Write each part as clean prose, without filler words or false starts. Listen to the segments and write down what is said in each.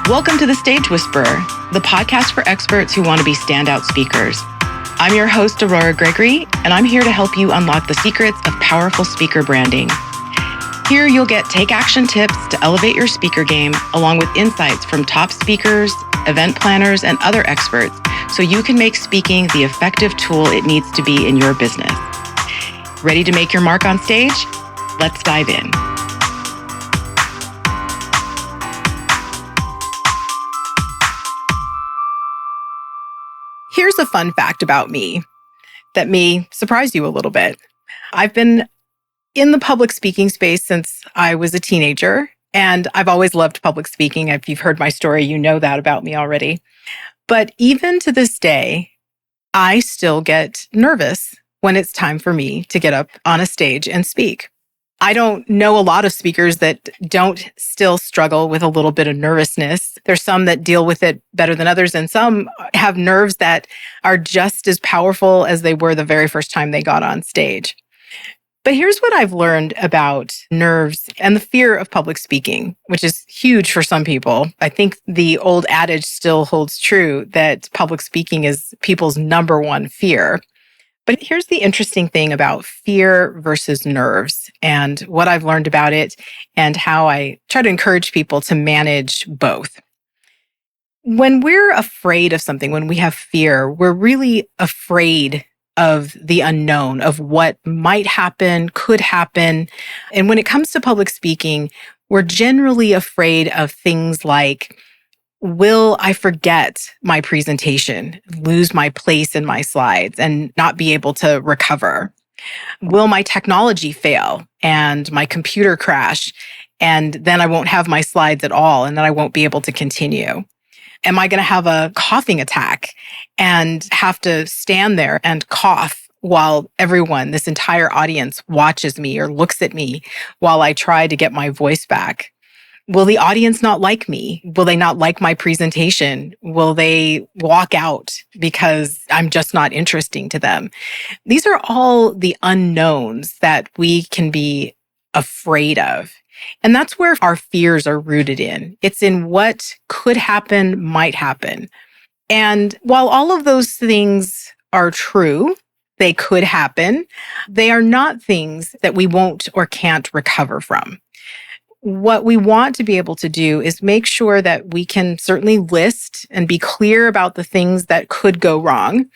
Welcome to The Stage Whisperer, the podcast for experts who want to be standout speakers. I'm your host, Aurora Gregory, and I'm here to help you unlock the secrets of powerful speaker branding. Here you'll get take-action tips to elevate your speaker game, along with insights from top speakers, event planners, and other experts, so you can make speaking the effective tool it needs to be in your business. Ready to make your mark on stage? Let's dive in. Here's a fun fact about me that may surprise you a little bit. I've been in the public speaking space since I was a teenager, and I've always loved public speaking. If you've heard my story, you know that about me already. But even to this day, I still get nervous when it's time for me to get up on a stage and speak. I don't know a lot of speakers that don't still struggle with a little bit of nervousness. There's some that deal with it better than others, and some have nerves that are just as powerful as they were the very first time they got on stage. But here's what I've learned about nerves and the fear of public speaking, which is huge for some people. I think the old adage still holds true that public speaking is people's number one fear. But here's the interesting thing about fear versus nerves and what I've learned about it and how I try to encourage people to manage both. When we're afraid of something, when we have fear, we're really afraid of the unknown, of what might happen, could happen. And when it comes to public speaking, we're generally afraid of things like, will I forget my presentation, lose my place in my slides, and not be able to recover? Will my technology fail and my computer crash, and then I won't have my slides at all, and then I won't be able to continue? Am I going to have a coughing attack and have to stand there and cough while everyone, this entire audience, watches me or looks at me while I try to get my voice back? Will the audience not like me? Will they not like my presentation? Will they walk out because I'm just not interesting to them? These are all the unknowns that we can be afraid of. And that's where our fears are rooted in. It's in what could happen, might happen. And while all of those things are true, they could happen, they are not things that we won't or can't recover from. What we want to be able to do is make sure that we can certainly list and be clear about the things that could go wrong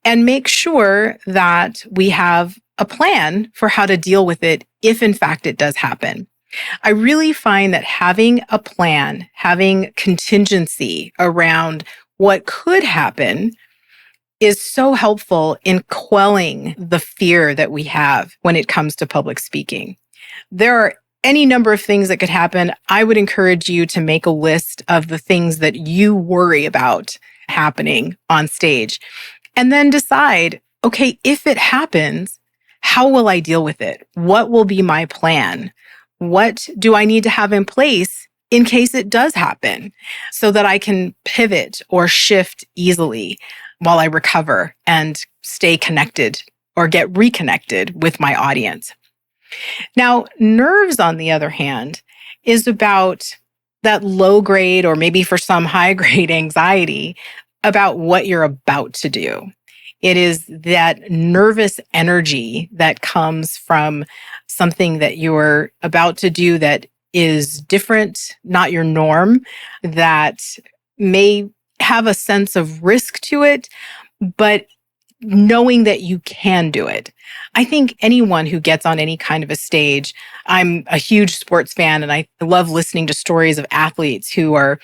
and make sure that we have a plan for how to deal with it if in fact it does happen. I really find that having a plan, having contingency around what could happen is so helpful in quelling the fear that we have when it comes to public speaking. There are any number of things that could happen. I would encourage you to make a list of the things that you worry about happening on stage and then decide, okay, if it happens, how will I deal with it? What will be my plan? What do I need to have in place in case it does happen so that I can pivot or shift easily while I recover and stay connected or get reconnected with my audience? Now, nerves, on the other hand, is about that low grade or maybe for some high grade anxiety about what you're about to do. It is that nervous energy that comes from something that you're about to do that is different, not your norm, that may have a sense of risk to it, but knowing that you can do it. I think anyone who gets on any kind of a stage, I'm a huge sports fan and I love listening to stories of athletes who are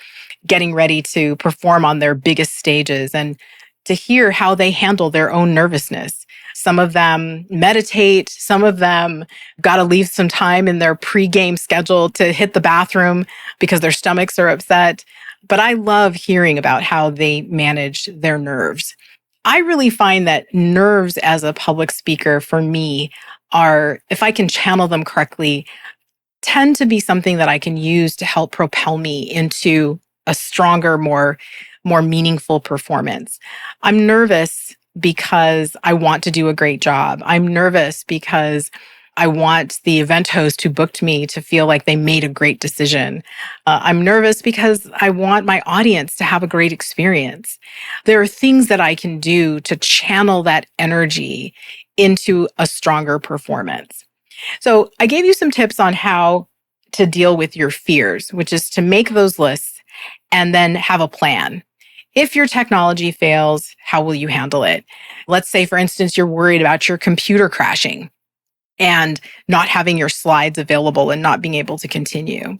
getting ready to perform on their biggest stages and to hear how they handle their own nervousness. Some of them meditate, some of them got to leave some time in their pre-game schedule to hit the bathroom because their stomachs are upset. But I love hearing about how they manage their nerves. I really find that nerves as a public speaker for me are, if I can channel them correctly, tend to be something that I can use to help propel me into a stronger, more meaningful performance. I'm nervous because I want to do a great job. I'm nervous because I want the event host who booked me to feel like they made a great decision. I'm nervous because I want my audience to have a great experience. There are things that I can do to channel that energy into a stronger performance. So I gave you some tips on how to deal with your fears, which is to make those lists and then have a plan. If your technology fails, how will you handle it? Let's say, for instance, you're worried about your computer crashing and not having your slides available and not being able to continue.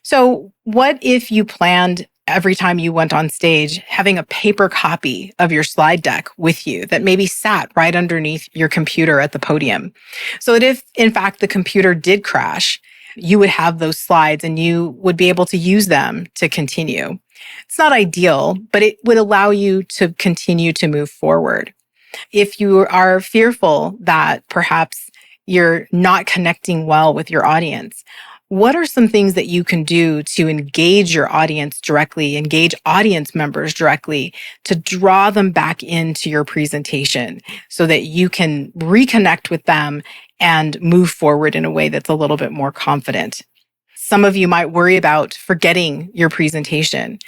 So, what if you planned every time you went on stage having a paper copy of your slide deck with you that maybe sat right underneath your computer at the podium? So that if, in fact, the computer did crash, you would have those slides and you would be able to use them to continue. It's not ideal, but it would allow you to continue to move forward. If you are fearful that perhaps you're not connecting well with your audience, what are some things that you can do to engage your audience directly, engage audience members directly, to draw them back into your presentation so that you can reconnect with them and move forward in a way that's a little bit more confident? Some of you might worry about forgetting your presentation.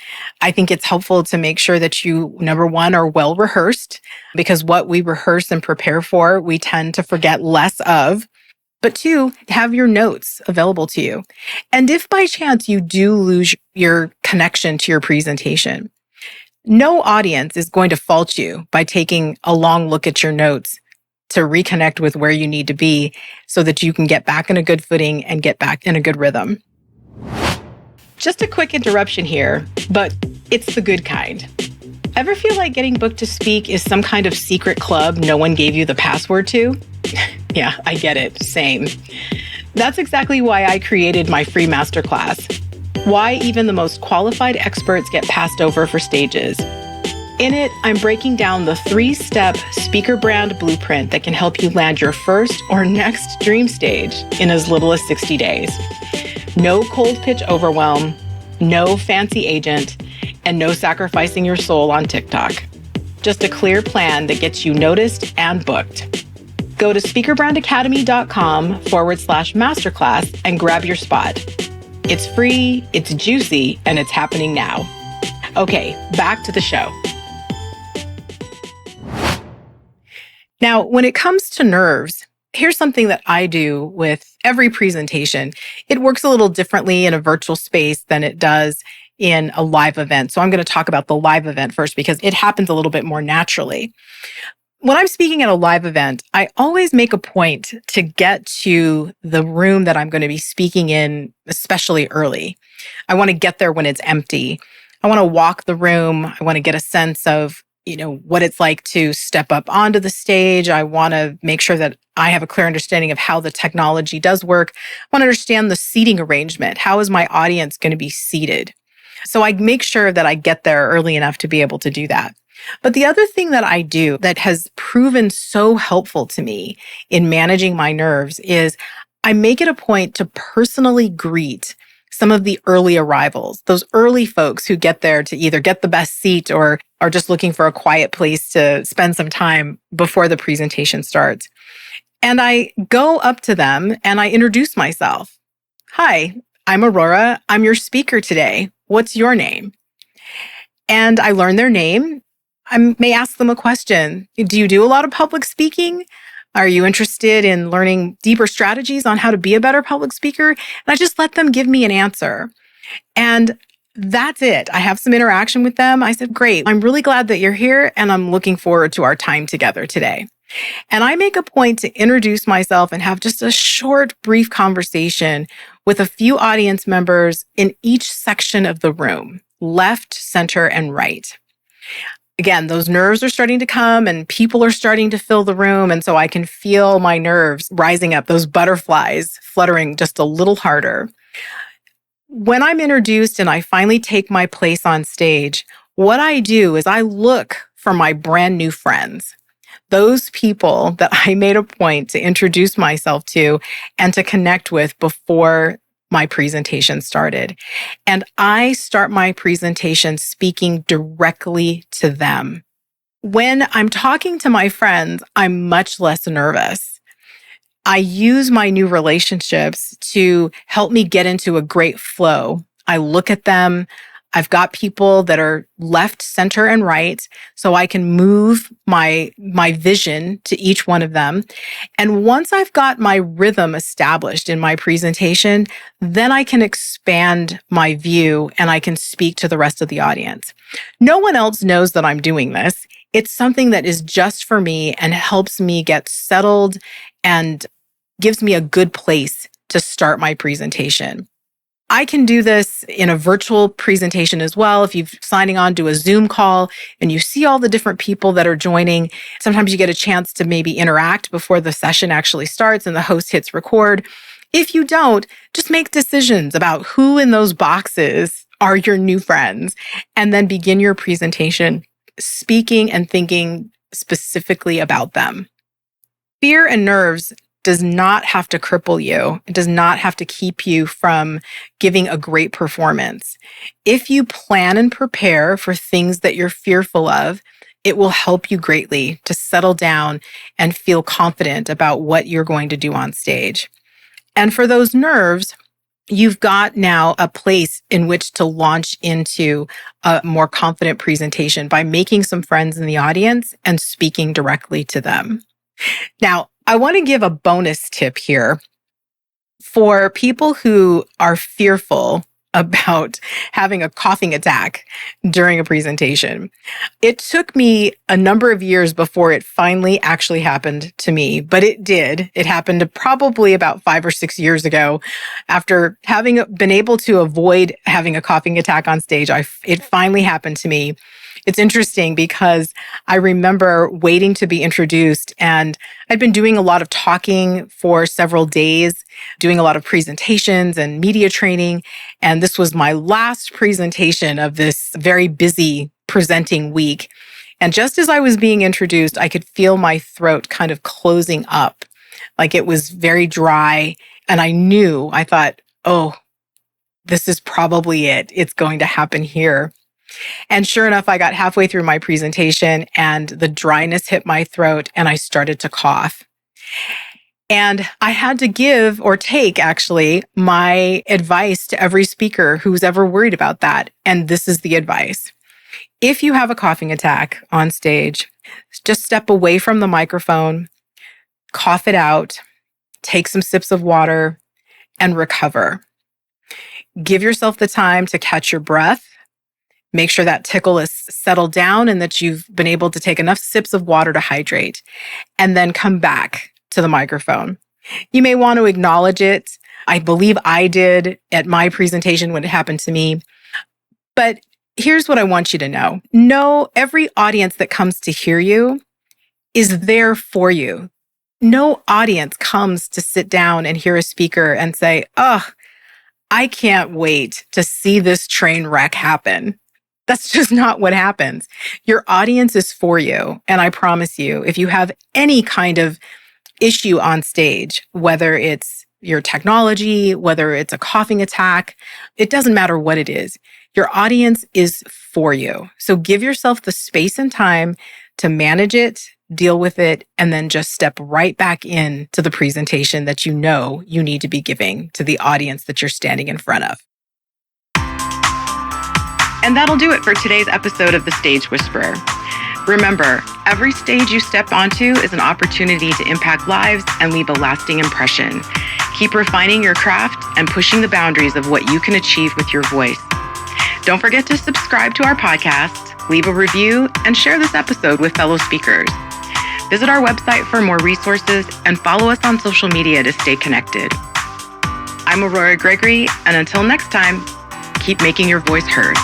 I think it's helpful to make sure that you, number one, are well rehearsed, because what we rehearse and prepare for, we tend to forget less of. But two, have your notes available to you. And if by chance you do lose your connection to your presentation, no audience is going to fault you by taking a long look at your notes to reconnect with where you need to be so that you can get back in a good footing and get back in a good rhythm. Just a quick interruption here, but it's the good kind. Ever feel like getting booked to speak is some kind of secret club no one gave you the password to? Yeah, I get it. Same. That's exactly why I created my free masterclass. Why even the most qualified experts get passed over for stages. In it, I'm breaking down the 3-step speaker brand blueprint that can help you land your first or next dream stage in as little as 60 days. No cold pitch overwhelm, no fancy agent, and no sacrificing your soul on TikTok. Just a clear plan that gets you noticed and booked. Go to speakerbrandacademy.com/masterclass and grab your spot. It's free, it's juicy, and it's happening now. Okay, back to the show. Now, when it comes to nerves, here's something that I do with every presentation. It works a little differently in a virtual space than it does in a live event. So I'm going to talk about the live event first because it happens a little bit more naturally. When I'm speaking at a live event, I always make a point to get to the room that I'm going to be speaking in, especially early. I want to get there when it's empty. I want to walk the room. I want to get a sense of, what it's like to step up onto the stage. I want to make sure that I have a clear understanding of how the technology does work. I want to understand the seating arrangement. How is my audience going to be seated? So I make sure that I get there early enough to be able to do that. But the other thing that I do that has proven so helpful to me in managing my nerves is I make it a point to personally greet some of the early arrivals, those early folks who get there to either get the best seat or are just looking for a quiet place to spend some time before the presentation starts. And I go up to them and I introduce myself. Hi, I'm Aurora. I'm your speaker today. What's your name? And I learn their name. I may ask them a question. Do you do a lot of public speaking? Are you interested in learning deeper strategies on how to be a better public speaker? And I just let them give me an answer. And that's it. I have some interaction with them. I said, great. I'm really glad that you're here and I'm looking forward to our time together today. And I make a point to introduce myself and have just a short, brief conversation with a few audience members in each section of the room, left, center, and right. Again, those nerves are starting to come and people are starting to fill the room. And so I can feel my nerves rising up, those butterflies fluttering just a little harder. When I'm introduced and I finally take my place on stage, what I do is I look for my brand new friends, those people that I made a point to introduce myself to and to connect with before my presentation started. And I start my presentation speaking directly to them. When I'm talking to my friends, I'm much less nervous. I use my new relationships to help me get into a great flow. I look at them. I've got people that are left, center, and right, so I can move my vision to each one of them. And once I've got my rhythm established in my presentation, then I can expand my view and I can speak to the rest of the audience. No one else knows that I'm doing this. It's something that is just for me and helps me get settled and gives me a good place to start my presentation. I can do this in a virtual presentation as well. If you're signing on to a Zoom call and you see all the different people that are joining, sometimes you get a chance to maybe interact before the session actually starts and the host hits record. If you don't, just make decisions about who in those boxes are your new friends and then begin your presentation speaking and thinking specifically about them. Fear and nerves does not have to cripple you. It does not have to keep you from giving a great performance. If you plan and prepare for things that you're fearful of, it will help you greatly to settle down and feel confident about what you're going to do on stage. And for those nerves, you've got now a place in which to launch into a more confident presentation by making some friends in the audience and speaking directly to them. Now, I want to give a bonus tip here for people who are fearful about having a coughing attack during a presentation. It took me a number of years before it finally actually happened to me, but it did. It happened probably about 5 or 6 years ago. After having been able to avoid having a coughing attack on stage, it finally happened to me. It's interesting because I remember waiting to be introduced, and I'd been doing a lot of talking for several days, doing a lot of presentations and media training. And this was my last presentation of this very busy presenting week. And just as I was being introduced, I could feel my throat kind of closing up, like it was very dry. And I thought, oh, this is probably it. It's going to happen here. And sure enough, I got halfway through my presentation and the dryness hit my throat and I started to cough. And I had to give or take actually my advice to every speaker who's ever worried about that. And this is the advice. If you have a coughing attack on stage, just step away from the microphone, cough it out, take some sips of water, and recover. Give yourself the time to catch your breath. Make sure that tickle is settled down and that you've been able to take enough sips of water to hydrate, and then come back to the microphone. You may want to acknowledge it. I believe I did at my presentation when it happened to me. But here's what I want you to know. Know every audience that comes to hear you is there for you. No audience comes to sit down and hear a speaker and say, oh, I can't wait to see this train wreck happen. That's just not what happens. Your audience is for you. And I promise you, if you have any kind of issue on stage, whether it's your technology, whether it's a coughing attack, it doesn't matter what it is. Your audience is for you. So give yourself the space and time to manage it, deal with it, and then just step right back into the presentation that you know you need to be giving to the audience that you're standing in front of. And that'll do it for today's episode of The Stage Whisperer. Remember, every stage you step onto is an opportunity to impact lives and leave a lasting impression. Keep refining your craft and pushing the boundaries of what you can achieve with your voice. Don't forget to subscribe to our podcast, leave a review, and share this episode with fellow speakers. Visit our website for more resources and follow us on social media to stay connected. I'm Aurora Gregory, and until next time, keep making your voice heard.